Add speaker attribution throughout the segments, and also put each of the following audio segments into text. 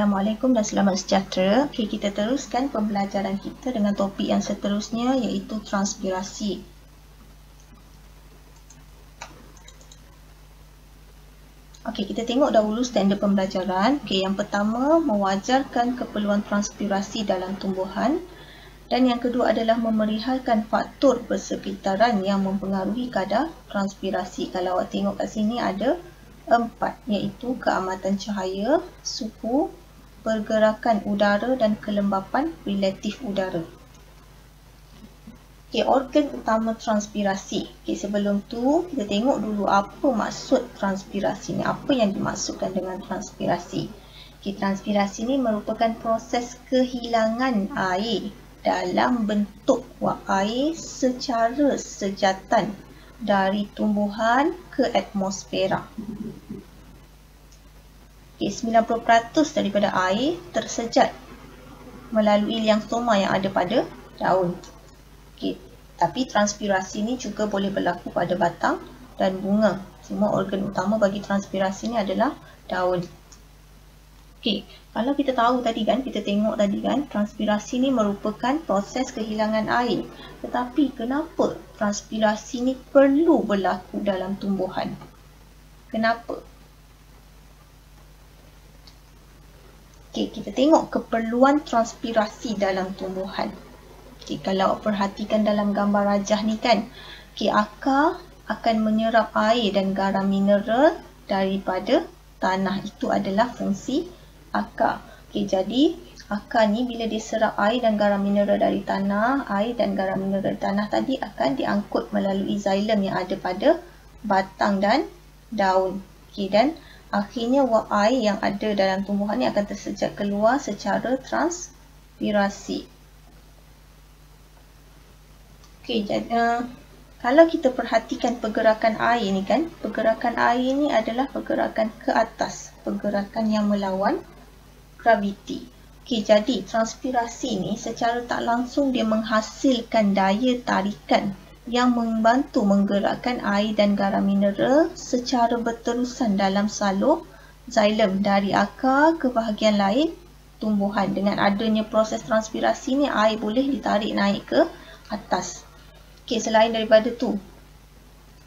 Speaker 1: Assalamualaikum dan selamat sejahtera. Okey, kita teruskan pembelajaran kita dengan topik yang seterusnya iaitu transpirasi. Okey, kita tengok dahulu standard pembelajaran. Okey, yang pertama mewajarkan keperluan transpirasi dalam tumbuhan dan yang kedua adalah memerihalkan faktor persekitaran yang mempengaruhi kadar transpirasi. Kalau awak tengok kat sini ada 4 iaitu keamatan cahaya, suhu, pergerakan udara dan kelembapan relatif udara. Okey, organ utama transpirasi. Okey, sebelum tu kita tengok dulu apa maksud transpirasi ni. Apa yang dimaksudkan dengan transpirasi? Okey, transpirasi ni merupakan proses kehilangan air dalam bentuk wap air secara sejatan dari tumbuhan ke atmosfera. Okay, 90% daripada air tersejat melalui liang stoma yang ada pada daun. Okay, tapi transpirasi ni juga boleh berlaku pada batang dan bunga. Semua organ utama bagi transpirasi ni adalah daun. Okay, kalau kita tahu tadi kan, kita tengok tadi kan, transpirasi ni merupakan proses kehilangan air. Tetapi kenapa transpirasi ni perlu berlaku dalam tumbuhan? Kenapa? Okay, kita tengok keperluan transpirasi dalam tumbuhan. Okay, kalau perhatikan dalam gambar rajah ni kan, okay, akar akan menyerap air dan garam mineral daripada tanah. Itu adalah fungsi akar. Okay, jadi akar ni bila dia serap air dan garam mineral dari tanah, air dan garam mineral dari tanah tadi akan diangkut melalui xilem yang ada pada batang dan daun. Okay, dan akhirnya wap air yang ada dalam tumbuhan ni akan tersejat keluar secara transpirasi. Okay, jadi kalau kita perhatikan pergerakan air ni kan, pergerakan air ni adalah pergerakan ke atas, pergerakan yang melawan graviti. Okay, jadi transpirasi ni secara tak langsung dia menghasilkan daya tarikan yang membantu menggerakkan air dan garam mineral secara berterusan dalam salur xilem dari akar ke bahagian lain tumbuhan. Dengan adanya proses transpirasi ni, air boleh ditarik naik ke atas. Okay, selain daripada tu,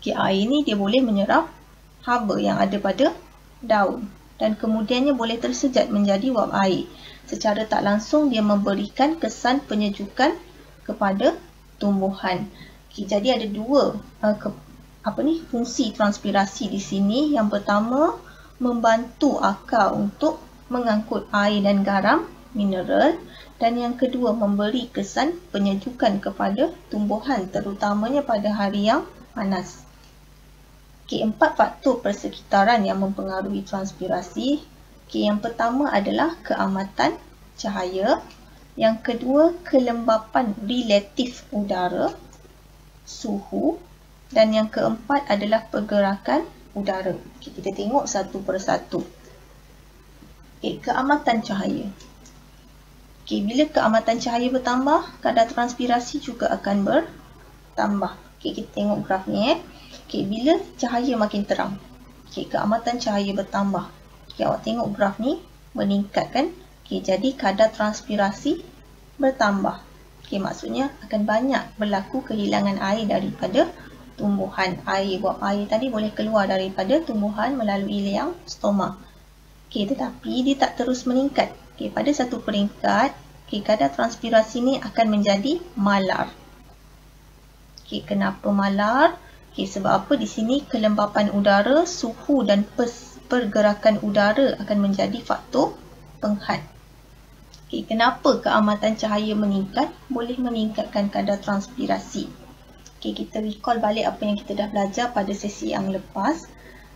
Speaker 1: okay, air ni dia boleh menyerap haba yang ada pada daun dan kemudiannya boleh tersejat menjadi wap air. Secara tak langsung dia memberikan kesan penyejukan kepada tumbuhan. Okay, jadi ada dua fungsi transpirasi di sini. Yang pertama, membantu akar untuk mengangkut air dan garam mineral, dan yang kedua memberi kesan penyejukan kepada tumbuhan terutamanya pada hari yang panas. Okay, 4 faktor persekitaran yang mempengaruhi transpirasi. Okay, yang pertama adalah keamatan cahaya, yang kedua kelembapan relatif udara, suhu, dan yang keempat adalah pergerakan udara. Okay, kita tengok satu persatu. Okay, keamatan cahaya. Okay, bila keamatan cahaya bertambah, kadar transpirasi juga akan bertambah. Okay, kita tengok graf ni. Okay, bila cahaya makin terang, okay, keamatan cahaya bertambah. Okay, awak tengok graf ni meningkat kan? Okay, jadi kadar transpirasi bertambah. Okay, maksudnya akan banyak berlaku kehilangan air daripada tumbuhan. Wap air tadi boleh keluar daripada tumbuhan melalui liang stoma. Okay, tetapi dia tak terus meningkat. Okay, pada satu peringkat, okay, kadar transpirasi ni akan menjadi malar. Okay, kenapa malar? Okay, sebab apa di sini kelembapan udara, suhu dan pergerakan udara akan menjadi faktor penghad. Okay, kenapa keamatan cahaya meningkat? Boleh meningkatkan kadar transpirasi. Okay, kita recall balik apa yang kita dah belajar pada sesi yang lepas.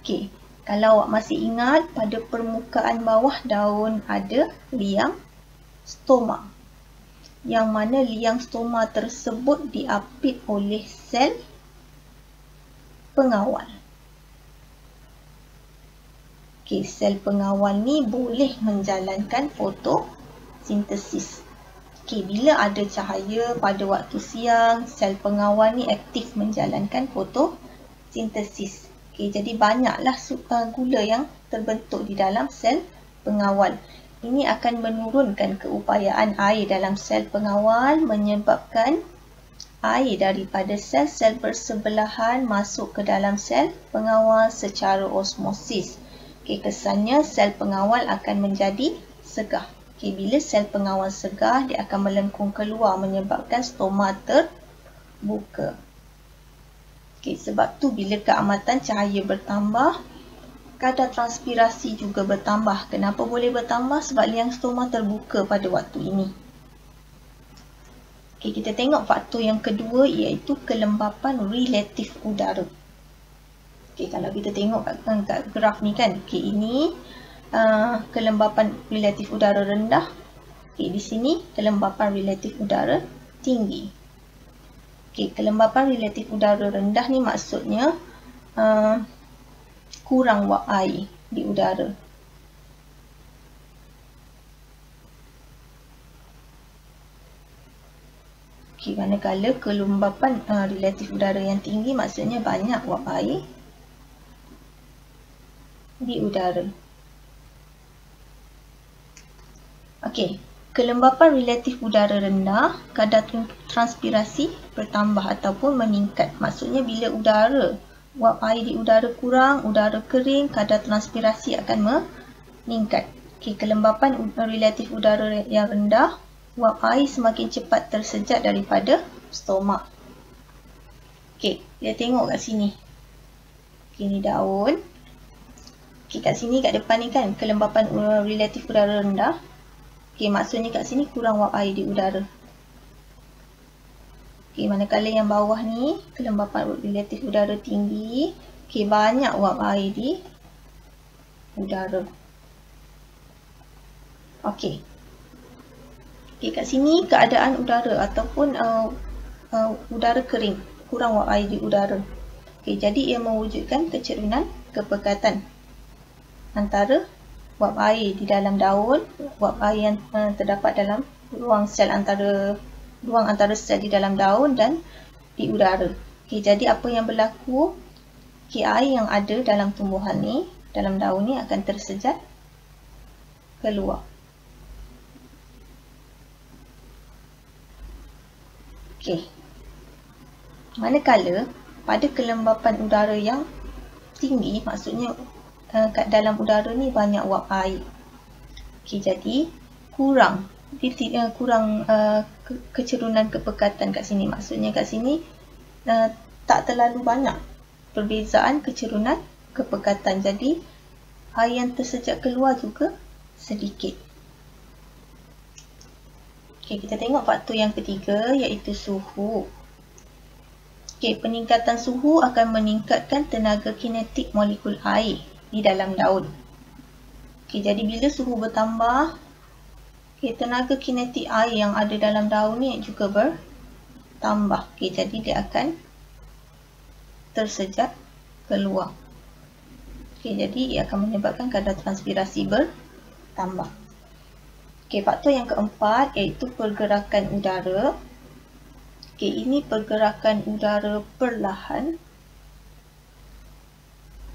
Speaker 1: Okay, kalau awak masih ingat, pada permukaan bawah daun ada liang stoma, yang mana liang stoma tersebut diapit oleh sel pengawal. Okay, sel pengawal ni boleh menjalankan fotosintesis. Okay, bila ada cahaya pada waktu siang, sel pengawal ni aktif menjalankan fotosintesis. Okay, jadi banyaklah gula yang terbentuk di dalam sel pengawal. Ini akan menurunkan keupayaan air dalam sel pengawal menyebabkan air daripada sel-sel bersebelahan masuk ke dalam sel pengawal secara osmosis. Okey, kesannya sel pengawal akan menjadi segah. Okey, bila sel pengawal segah, dia akan melengkung keluar menyebabkan stoma terbuka. Okey, sebab tu bila keamatan cahaya bertambah, kadar transpirasi juga bertambah. Kenapa boleh bertambah? Sebab liang stoma terbuka pada waktu ini. Okey, kita tengok faktor yang kedua iaitu kelembapan relatif udara. Okey, kalau kita tengok kat graf ni kan, okey, ini kelembapan relatif udara rendah. Okey, di sini kelembapan relatif udara tinggi. Okey, kelembapan relatif udara rendah ni maksudnya kurang wap air di udara. Okey, manakala kelembapan relatif udara yang tinggi maksudnya banyak wap air di udara. Okey, kelembapan relatif udara rendah, kadar transpirasi bertambah ataupun meningkat. Maksudnya bila udara, wap air di udara kurang, udara kering, kadar transpirasi akan meningkat. Okey, kelembapan relatif udara yang rendah, wap air semakin cepat tersejat daripada stoma. Okey, kita tengok kat sini. Okey, ni daun. Okey, kat sini, kat depan ni kan, kelembapan relatif udara rendah. Okey, maksudnya kat sini kurang wap air di udara. Okey, manakala yang bawah ni, kelembapan relatif udara tinggi. Okey, banyak wap air di udara. Okey. Okey, kat sini keadaan udara ataupun udara kering, kurang wap air di udara. Okey, jadi ia mewujudkan kecerunan kepekatan antara wap air di dalam daun, wap air yang terdapat dalam ruang antara sel di dalam daun dan di udara. Okey, jadi apa yang berlaku? Okey, air yang ada dalam tumbuhan ni, dalam daun ni akan tersejat keluar. Okey. Manakala pada kelembapan udara yang tinggi, maksudnya kat dalam udara ni banyak wap air. Okey, jadi kurang kecerunan kepekatan kat sini. Maksudnya kat sini tak terlalu banyak perbezaan kecerunan kepekatan. Jadi air yang tersejat keluar juga sedikit. Okey, kita tengok faktor yang ketiga iaitu suhu. Okey, peningkatan suhu akan meningkatkan tenaga kinetik molekul air di dalam daun. Okey, jadi bila suhu bertambah, okey, tenaga kinetik air yang ada dalam daun ni juga bertambah. Okey, jadi dia akan tersejat keluar. Okey, jadi ia akan menyebabkan kadar transpirasi bertambah. Okey, faktor yang keempat iaitu pergerakan udara. Okey, ini pergerakan udara perlahan.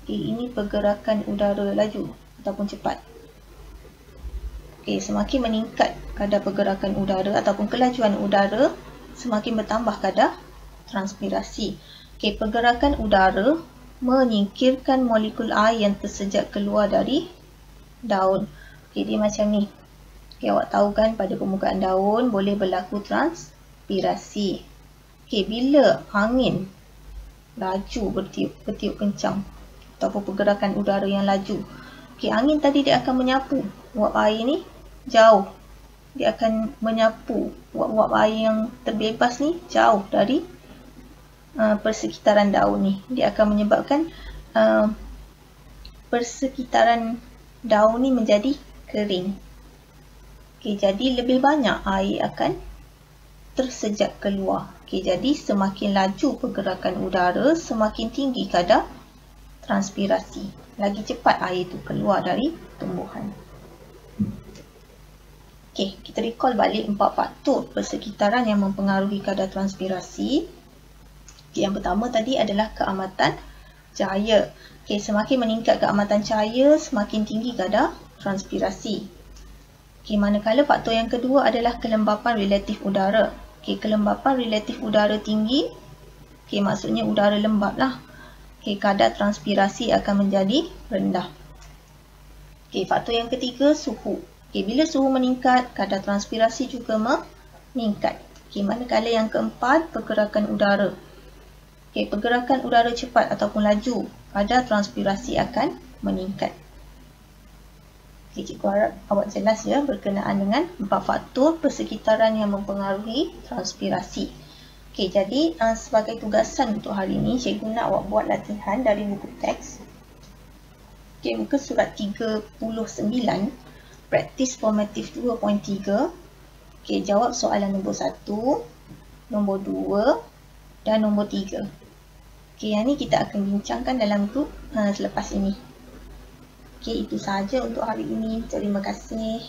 Speaker 1: Okey, ini pergerakan udara laju ataupun cepat. Okey, semakin meningkat kadar pergerakan udara ataupun kelajuan udara, semakin bertambah kadar transpirasi. Okey, pergerakan udara menyingkirkan molekul air yang tersejat keluar dari daun. Okey, dia macam ni. Okey, awak tahu kan pada permukaan daun boleh berlaku transpirasi. Okey, bila angin laju bertiup kencang ataupun pergerakan udara yang laju. Okey, angin tadi dia akan menyapu wap air ni jauh. Dia akan menyapu wap-wap air yang terbebas ni jauh dari persekitaran daun ni. Dia akan menyebabkan persekitaran daun ni menjadi kering. Okey, jadi lebih banyak air akan tersejat keluar. Okey, jadi semakin laju pergerakan udara, semakin tinggi kadar transpirasi. Lagi cepat air itu keluar dari tumbuhan. Okey, kita recall balik 4 faktor persekitaran yang mempengaruhi kadar transpirasi. Okey, yang pertama tadi adalah keamatan cahaya. Okey, semakin meningkat keamatan cahaya, semakin tinggi kadar transpirasi. Okey, manakala faktor yang kedua adalah kelembapan relatif udara. Okey, kelembapan relatif udara tinggi, okey, maksudnya udara lembap lah. Okey, kadar transpirasi akan menjadi rendah. Okey, faktor yang ketiga, suhu. Okey, bila suhu meningkat, kadar transpirasi juga meningkat. Okey, manakala yang keempat, pergerakan udara. Okey, pergerakan udara cepat ataupun laju, kadar transpirasi akan meningkat. Okey, cikgu harap awak jelas ya berkenaan dengan 4 faktor persekitaran yang mempengaruhi transpirasi. Okey, jadi sebagai tugasan untuk hari ini, cikgu nak awak buat latihan dari buku teks. Okey, muka surat 39, praktis formatif 2.3. Okey, jawab soalan nombor 1, nombor 2 dan nombor 3. Okey, yang ni kita akan bincangkan dalam grup selepas ini. Okey, itu sahaja untuk hari ini. Terima kasih.